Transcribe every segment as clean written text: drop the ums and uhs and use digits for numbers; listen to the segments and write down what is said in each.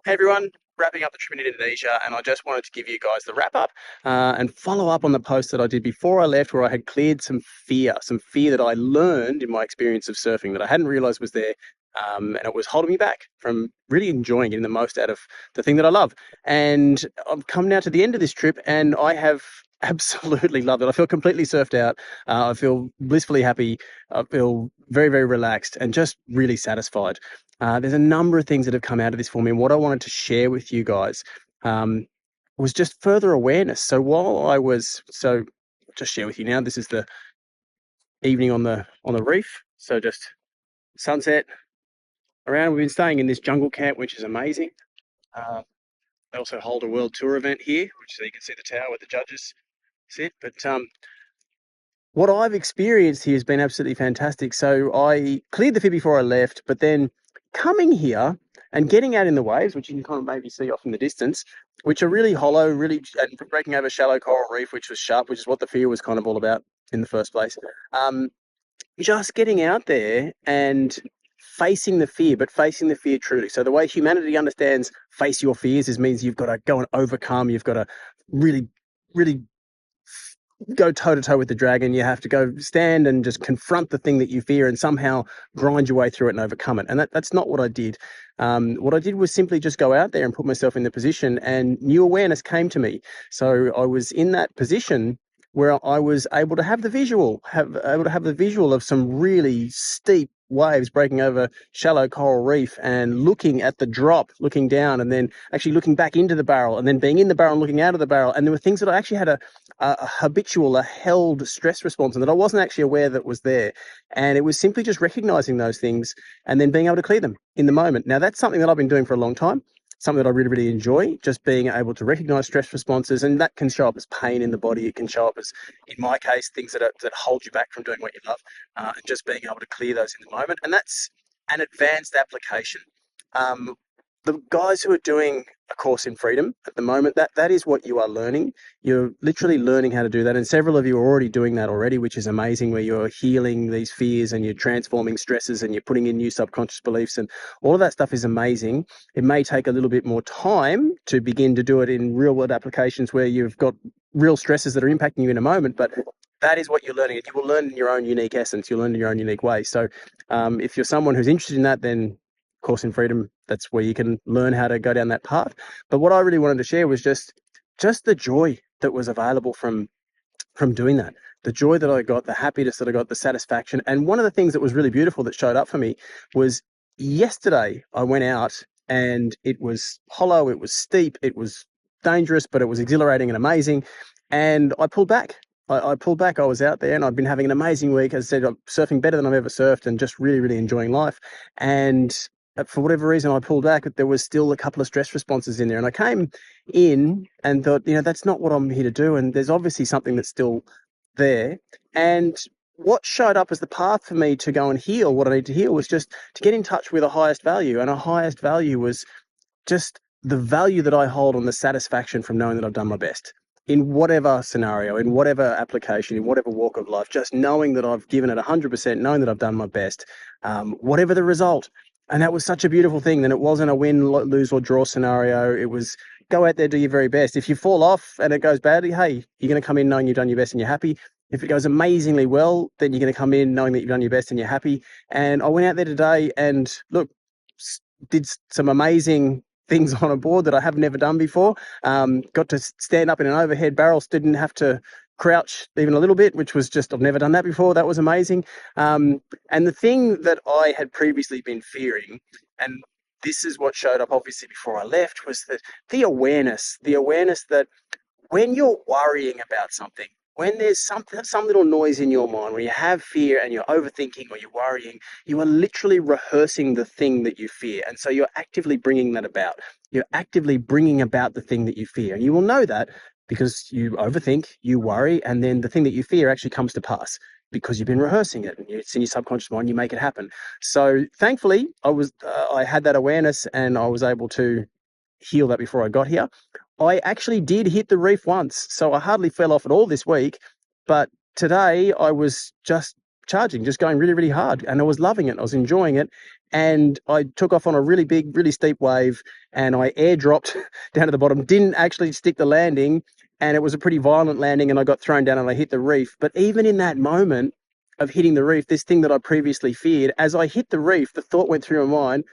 Hey everyone, wrapping up the trip in Indonesia, and I just wanted to give you guys the wrap up and follow up on the post that I did before I left, where I had cleared some fear that I learned in my experience of surfing that I hadn't realized was there. And it was holding me back from really enjoying getting the most out of the thing that I love. And I've come now to the end of this trip, and I have absolutely loved it. I feel completely surfed out. I feel blissfully happy. I feel very, very relaxed and just really satisfied. There's a number of things that have come out of this for me, and what I wanted to share with you guys um, was just further awareness. So while I was, so just share with you now, this is the evening on the reef. So just sunset around. We've been staying in this jungle camp, which is amazing. Uh, they also hold a world tour event here, which so you can see the tower where the judges sit. But what I've experienced here has been absolutely fantastic. So I cleared the fib before I left, but then coming here and getting out in the waves, which you can kind of maybe see off in the distance, which are really hollow, really and breaking over shallow coral reef, which was sharp, which is what the fear was kind of all about in the first place. Um, just getting out there and facing the fear, but facing the fear truly. So the way humanity understands face your fears is means you've got to go and overcome. You've got to really, really go toe to toe with the dragon. You have to go stand and just confront the thing that you fear and somehow grind your way through it and overcome it. And that's not what I did. What I did was simply just go out there and put myself in the position, and new awareness came to me. So I was in that position where I was able to have the visual of some really steep waves breaking over shallow coral reef and looking at the drop, looking down, and then actually looking back into the barrel, and then being in the barrel and looking out of the barrel. And there were things that I actually had a held stress response and that I wasn't actually aware that was there. And it was simply just recognizing those things and then being able to clear them in the moment. Now, that's something that I've been doing for a long time, something that I really, really enjoy, just being able to recognize stress responses. And that can show up as pain in the body. It can show up as, in my case, things that hold you back from doing what you love, and just being able to clear those in the moment. And that's an advanced application. Um, the guys who are doing a course in freedom at the moment, that is what you are learning. You're literally learning how to do that, and several of you are already doing that already, which is amazing, where you're healing these fears and you're transforming stresses and you're putting in new subconscious beliefs, and all of that stuff is amazing. It may take a little bit more time to begin to do it in real world applications where you've got real stresses that are impacting you in a moment, but that is what you're learning. You will learn in your own unique essence. You'll learn in your own unique way. So if you're someone who's interested in that, then Course in Freedom, that's where you can learn how to go down that path. But what I really wanted to share was just the joy that was available from doing that. The joy that I got, the happiness that I got, the satisfaction. And one of the things that was really beautiful that showed up for me was yesterday I went out and it was hollow, it was steep, it was dangerous, but it was exhilarating and amazing. And I pulled back. I pulled back. I was out there and I've been having an amazing week. As I said, I'm surfing better than I've ever surfed and just really, really enjoying life. And for whatever reason, I pulled back. There was still a couple of stress responses in there. And I came in and thought, that's not what I'm here to do. And there's obviously something that's still there. And what showed up as the path for me to go and heal what I need to heal was just to get in touch with a highest value. And a highest value was just the value that I hold on the satisfaction from knowing that I've done my best in whatever scenario, in whatever application, in whatever walk of life, just knowing that I've given it 100%, knowing that I've done my best, whatever the result. And that was such a beautiful thing. Then it wasn't a win, lose or draw scenario. It was go out there, do your very best. If you fall off and it goes badly, hey, you're going to come in knowing you've done your best and you're happy. If it goes amazingly well, then you're going to come in knowing that you've done your best and you're happy. And I went out there today and look, did some amazing things on a board that I have never done before. Got to stand up in an overhead barrel, didn't have to crouch even a little bit, which was just, I've never done that before. That was amazing. And the thing that I had previously been fearing, and this is what showed up obviously before I left, was that the awareness that when you're worrying about something, when there's some little noise in your mind where you have fear and you're overthinking or you're worrying, you are literally rehearsing the thing that you fear. And so you're actively bringing that about. You're actively bringing about the thing that you fear. And you will know that because you overthink, you worry, and then the thing that you fear actually comes to pass because you've been rehearsing it and it's in your subconscious mind, you make it happen. So thankfully, I had that awareness and I was able to heal that before I got here. I actually did hit the reef once, so I hardly fell off at all this week. But today I was just charging, just going really, really hard. And I was loving it. I was enjoying it. And I took off on a really big, really steep wave, and I airdropped down to the bottom, didn't actually stick the landing. And it was a pretty violent landing, and I got thrown down and I hit the reef. But even in that moment of hitting the reef, this thing that I previously feared, as I hit the reef, the thought went through my mind,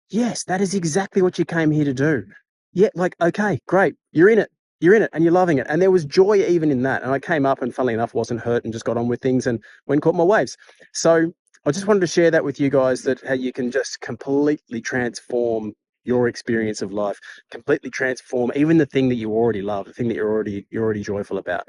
yes, that is exactly what you came here to do. Yeah, like, okay, great. You're in it. You're in it and you're loving it. And there was joy even in that. And I came up and funnily enough wasn't hurt and just got on with things and went and caught my waves. So I just wanted to share that with you guys, that how you can just completely transform your experience of life, completely transform even the thing that you already love, the thing that you're already joyful about.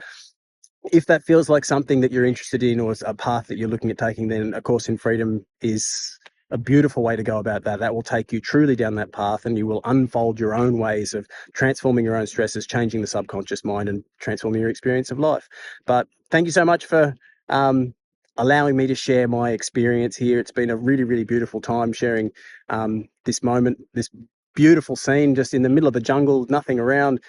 If that feels like something that you're interested in or a path that you're looking at taking, then A Course in Freedom is a beautiful way to go about that. That will take you truly down that path, and you will unfold your own ways of transforming your own stresses, changing the subconscious mind, and transforming your experience of life. But thank you so much for allowing me to share my experience here. It's been a really, really beautiful time sharing this moment, this beautiful scene just in the middle of the jungle, nothing around,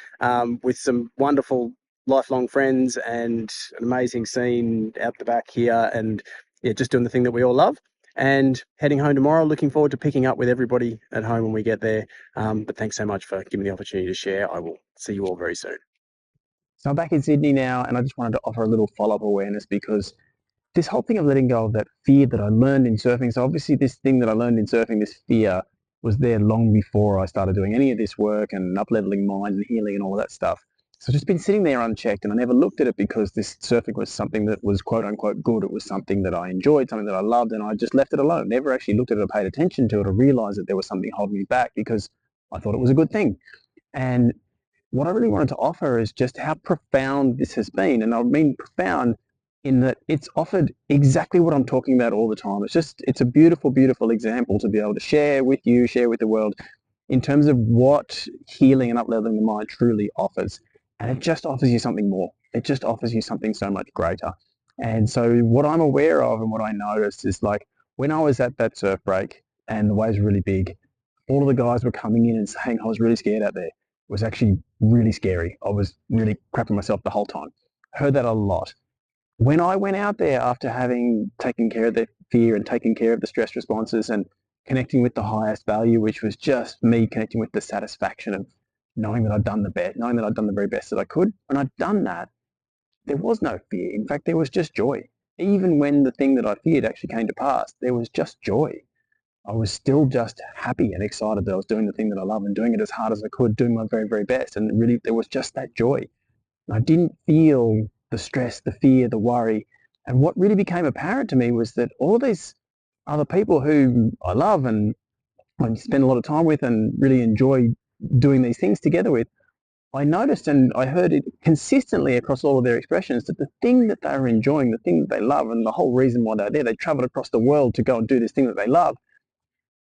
with some wonderful lifelong friends and an amazing scene out the back here, and yeah, just doing the thing that we all love and heading home tomorrow. Looking forward to picking up with everybody at home when we get there. But thanks so much for giving me the opportunity to share. I will see you all very soon. So I'm back in Sydney now, and I just wanted to offer a little follow-up awareness, because this whole thing of letting go of that fear that I learned in surfing. So obviously this thing that I learned in surfing, this fear, was there long before I started doing any of this work and up-leveling mind and healing and all of that stuff. So it's just been sitting there unchecked, and I never looked at it because this surfing was something that was quote unquote good. It was something that I enjoyed, something that I loved, and I just left it alone. Never actually looked at it or paid attention to it or realized that there was something holding me back because I thought it was a good thing. And what I really wanted to offer is just how profound this has been. And I mean profound in that it's offered exactly what I'm talking about all the time. It's a beautiful, beautiful example to be able to share with you, share with the world, in terms of what healing and up-leveling the mind truly offers. And it just offers you something more. It just offers you something so much greater. And so what I'm aware of and what I noticed is, like, when I was at that surf break and the waves were really big, all of the guys were coming in and saying I was really scared out there. It was actually really scary. I was really crapping myself the whole time. I heard that a lot. When I went out there after having taken care of the fear and taken care of the stress responses and connecting with the highest value, which was just me connecting with the satisfaction of knowing that I'd done the best, knowing that I'd done the very best that I could, and I'd done that, there was no fear. In fact, there was just joy. Even when the thing that I feared actually came to pass, there was just joy. I was still just happy and excited that I was doing the thing that I love and doing it as hard as I could, doing my very, very best. And really, there was just that joy. And I didn't feel the stress, the fear, the worry. And what really became apparent to me was that all of these other people who I love and I spend a lot of time with and really enjoy doing these things together with, I noticed and I heard it consistently across all of their expressions that the thing that they were enjoying, the thing that they love, and the whole reason why they're there, they traveled across the world to go and do this thing that they love.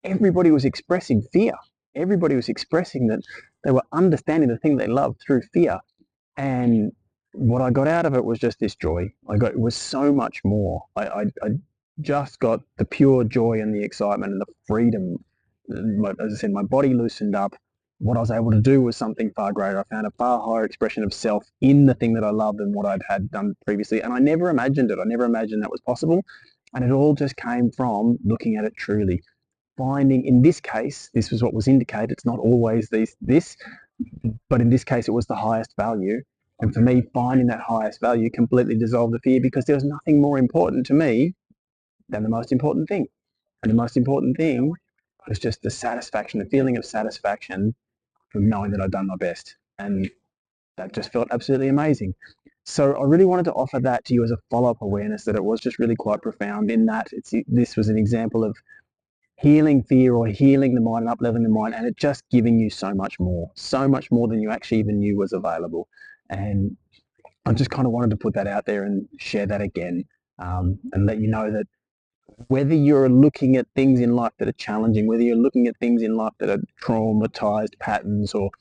Everybody was expressing fear. Everybody was expressing that they were understanding the thing they loved through fear. And what I got out of it was just this joy. It was so much more. I just got the pure joy and the excitement and the freedom. As I said, my body loosened up. What I was able to do was something far greater. I found a far higher expression of self in the thing that I loved than what I'd had done previously. And I never imagined it. I never imagined that was possible. And it all just came from looking at it truly. Finding, in this case, this was what was indicated. It's not always this, but in this case, it was the highest value. And for me, finding that highest value completely dissolved the fear, because there was nothing more important to me than the most important thing. And the most important thing was just the satisfaction, the feeling of satisfaction from knowing that I'd done my best. And that just felt absolutely amazing. So I really wanted to offer that to you as a follow-up awareness, that it was just really quite profound in that this was an example of healing fear or healing the mind and up-leveling the mind, and it just giving you so much more than you actually even knew was available. And I just kind of wanted to put that out there and share that again, and let you know that whether you're looking at things in life that are challenging, whether you're looking at things in life that are traumatized patterns or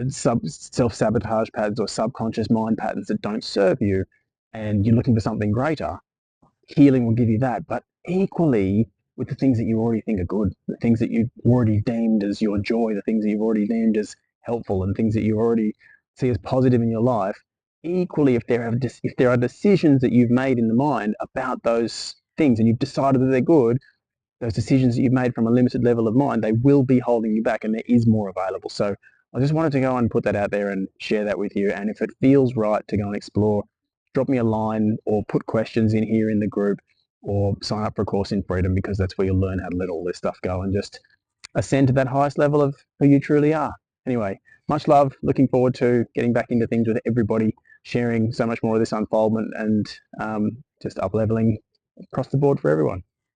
self-sabotage patterns or subconscious mind patterns that don't serve you, and you're looking for something greater, healing will give you that. But equally, with the things that you already think are good, the things that you already deemed as your joy, the things that you've already deemed as helpful, and things that you already see as positive in your life, equally, if there are decisions that you've made in the mind about those things and you've decided that they're good, those decisions that you've made from a limited level of mind, they will be holding you back, and there is more available. So I just wanted to go and put that out there and share that with you. And if it feels right to go and explore, drop me a line or put questions in here in the group, or sign up for a course in Freedom, because that's where you'll learn how to let all this stuff go and just ascend to that highest level of who you truly are. Anyway, much love. Looking forward to getting back into things with everybody, sharing so much more of this unfoldment, and just up leveling across the board for everyone.